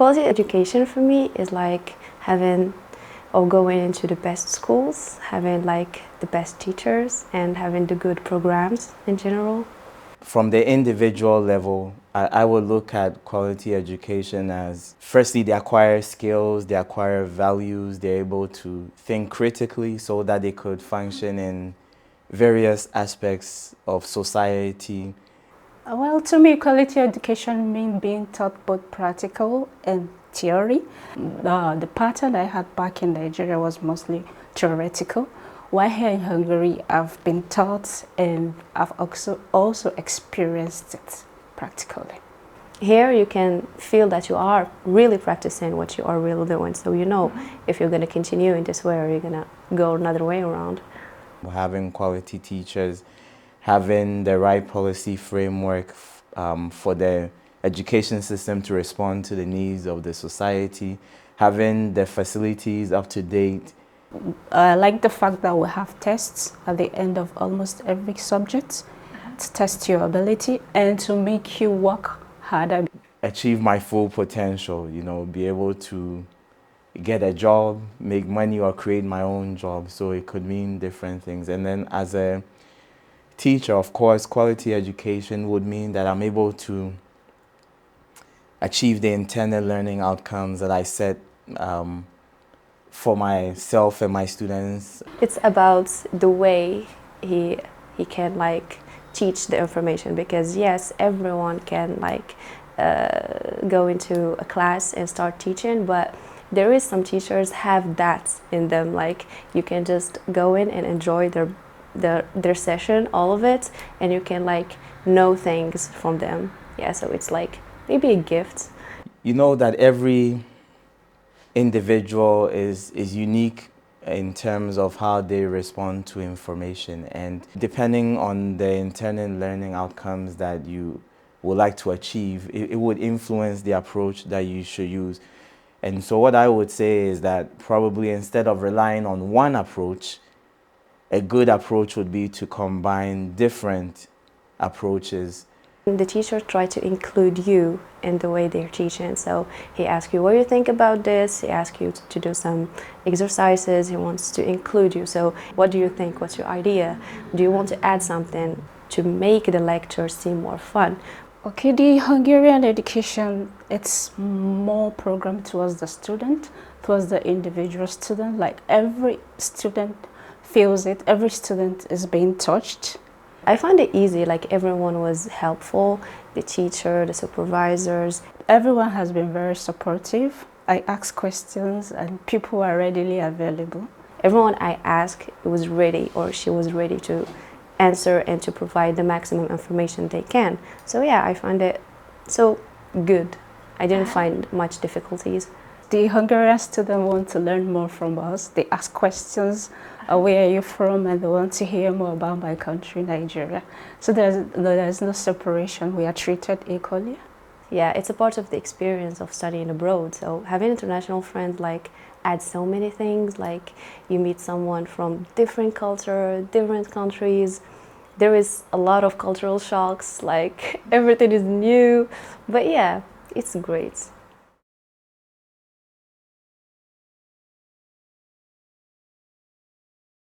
Quality education for me is like having or going into the best schools, having like the best teachers and having the good programs in general. From the individual level, I would look at quality education as, firstly, they acquire skills, they acquire values, they're able to think critically so that they could function in various aspects of society. Well, to me, quality education means being taught both practical and theory. The pattern I had back in Nigeria was mostly theoretical, while here in Hungary, I've been taught and I've also experienced it practically. Here you can feel that you are really practicing what you are really doing, so you know if you're going to continue in this way or you're going to go another way around. Having quality teachers, having the right policy framework for the education system to respond to the needs of the society, having the facilities up to date. I like the fact that we have tests at the end of almost every subject to test your ability and to make you work harder. Achieve my full potential, be able to get a job, make money, or create my own job. So it could mean different things. And then as a teacher, of course, quality education would mean that I'm able to achieve the intended learning outcomes that I set for myself and my students. It's about the way he can like teach the information, because yes, everyone can like go into a class and start teaching, but there is some teachers have that in them, like you can just go in and enjoy their session, all of it, and you can like know things from them. Yeah, so it's like maybe a gift. You know that every individual is unique in terms of how they respond to information, and depending on the intended learning outcomes that you would like to achieve, it would influence the approach that you should use. And so what I would say is that probably instead of relying on one approach, a good approach would be to combine different approaches. The teacher tries to include you in the way they're teaching. So he asks you what you think about this, he asks you to do some exercises, he wants to include you. So what do you think, what's your idea? Do you want to add something to make the lecture seem more fun? Okay, the Hungarian education, it's more programmed towards the student, towards the individual student. Like every student feels it, every student is being touched. I find it easy, like everyone was helpful, the teacher, the supervisors. Everyone has been very supportive. I ask questions and people are readily available. Everyone I asked was ready, or she was ready to answer and to provide the maximum information they can. So yeah, I find it so good. I didn't find much difficulties. The Hungarian students want to learn more from us. They ask questions, where are you from, and they want to hear more about my country, Nigeria. So there's no separation. We are treated equally. Yeah, it's a part of the experience of studying abroad. So having international friends like adds so many things. Like you meet someone from different culture, different countries. There is a lot of cultural shocks, like everything is new. But yeah, it's great.